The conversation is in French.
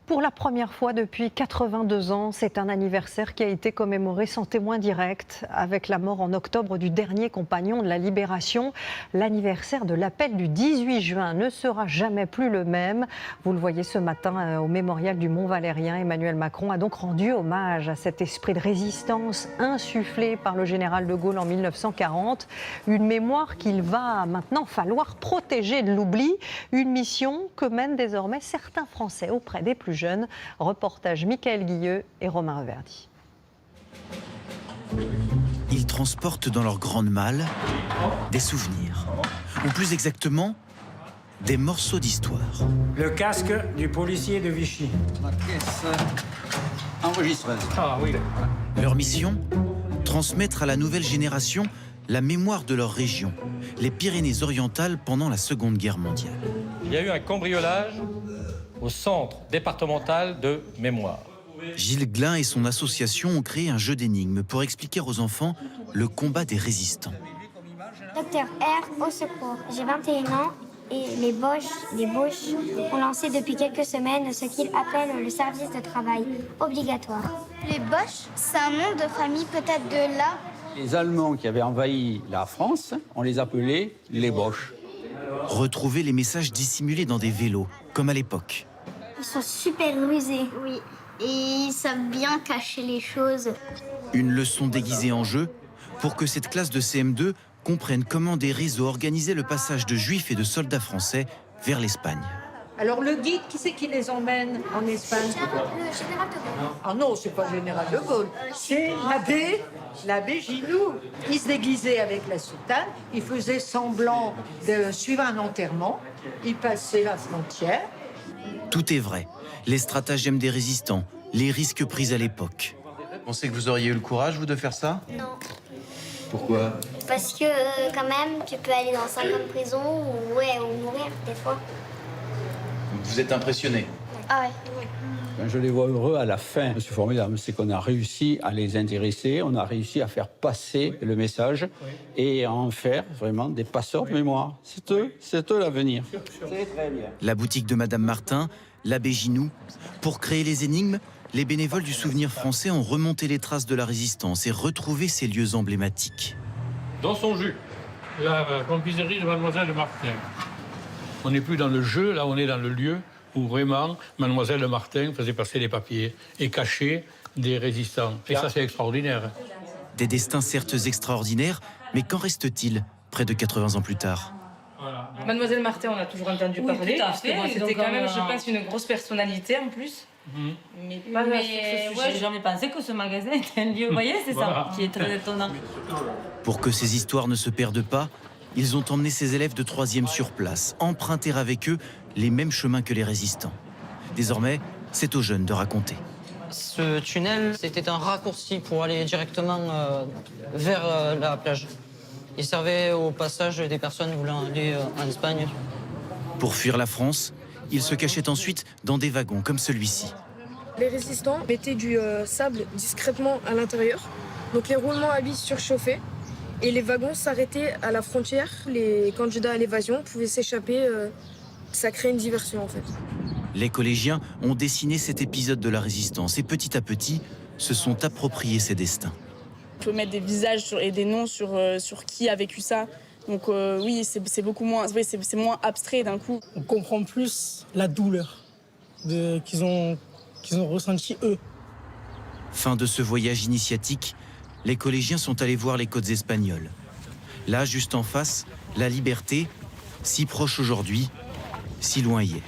Pour la première fois depuis 82 ans, c'est un anniversaire qui a été commémoré sans témoin direct, avec la mort en octobre du dernier compagnon de la Libération. L'anniversaire de l'appel du 18 juin ne sera jamais plus le même. Vous le voyez ce matin au mémorial du Mont-Valérien. Emmanuel Macron a donc rendu hommage à cet esprit de résistance insufflé par le général de Gaulle en 1940. Une mémoire qu'il va maintenant falloir protéger de l'oubli. Une mission que mènent désormais certains Français auprès des plus jeunes. Reportage Mickaël Guilleux et Romain Reverdy. Ils transportent dans leur grande malle des souvenirs, ou plus exactement, des morceaux d'histoire. Le casque du policier de Vichy. La pièce enregistreuse. Ah oui. Leur mission, transmettre à la nouvelle génération la mémoire de leur région, les Pyrénées-Orientales pendant la Seconde Guerre mondiale. Il y a eu un cambriolage au centre départemental de mémoire. Gilles Glin et son association ont créé un jeu d'énigmes pour expliquer aux enfants le combat des résistants. Docteur R, au secours. J'ai 21 ans et les Boches ont lancé depuis quelques semaines ce qu'ils appellent le service de travail obligatoire. Les Boches, c'est un nom de famille peut-être de là. Les Allemands qui avaient envahi la France, on les appelait les Boches. Retrouver les messages dissimulés dans des vélos, comme à l'époque. Ils sont super rusés. Oui, et ils savent bien cacher les choses. Une leçon déguisée en jeu pour que cette classe de CM2 comprenne comment des réseaux organisaient le passage de juifs et de soldats français vers l'Espagne. Alors le guide, qui c'est qui les emmène en Espagne? Le général de Gaulle. Ah non, c'est pas le général de Gaulle, c'est l'abbé Ginoux. Il se déguisait avec la soutane, il faisait semblant de suivre un enterrement, il passait la frontière. Tout est vrai. Les stratagèmes des résistants, les risques pris à l'époque. Vous pensez que vous auriez eu le courage, vous, de faire ça? Non. Pourquoi? Parce que quand même, tu peux aller dans 5 ans de prison ou mourir des fois. Vous êtes impressionné? Ah ouais. Quand je les vois heureux à la fin, c'est formidable, c'est qu'on a réussi à les intéresser, on a réussi à faire passer le message et à en faire vraiment des passeurs de mémoire. C'est eux l'avenir. C'est très bien. La boutique de Madame Martin, l'abbé Ginoux. Pour créer les énigmes, les bénévoles du Souvenir français ont remonté les traces de la résistance et retrouvé ces lieux emblématiques. Dans son jus, la confiserie de Mademoiselle de Martin. On n'est plus dans le jeu, là on est dans le lieu où vraiment Mademoiselle de Martin faisait passer les papiers et cachait des résistants. Et ça c'est extraordinaire. Des destins certes extraordinaires, mais qu'en reste-t-il près de 80 ans plus tard? Voilà. Mademoiselle Martin, on a toujours entendu parler. Tout à fait. Bon, c'était quand même, je pense, une grosse personnalité en plus. Mais Pas sur ce sujet. j'ai jamais pensé que ce magasin était un lieu. Vous voyez, c'est ça qui est très étonnant. Pour que ces histoires ne se perdent pas, ils ont emmené ces élèves de 3e sur place, emprunter avec eux les mêmes chemins que les résistants. Désormais, c'est aux jeunes de raconter. Ce tunnel, c'était un raccourci pour aller directement vers la plage. Il servait au passage des personnes voulant aller en Espagne. Pour fuir la France, ils se cachaient ensuite dans des wagons comme celui-ci. Les résistants mettaient du sable discrètement à l'intérieur. Donc les roulements à vis surchauffaient et les wagons s'arrêtaient à la frontière. Les candidats à l'évasion pouvaient s'échapper. Ça crée une diversion en fait. Les collégiens ont dessiné cet épisode de la résistance et petit à petit se sont appropriés ces destins. On peut mettre des visages et des noms sur qui a vécu ça. Donc oui, c'est beaucoup moins, c'est moins abstrait d'un coup. On comprend plus la douleur qu'ils ont ressentie eux. Fin de ce voyage initiatique, les collégiens sont allés voir les côtes espagnoles. Là, juste en face, la liberté, si proche aujourd'hui, si loin hier.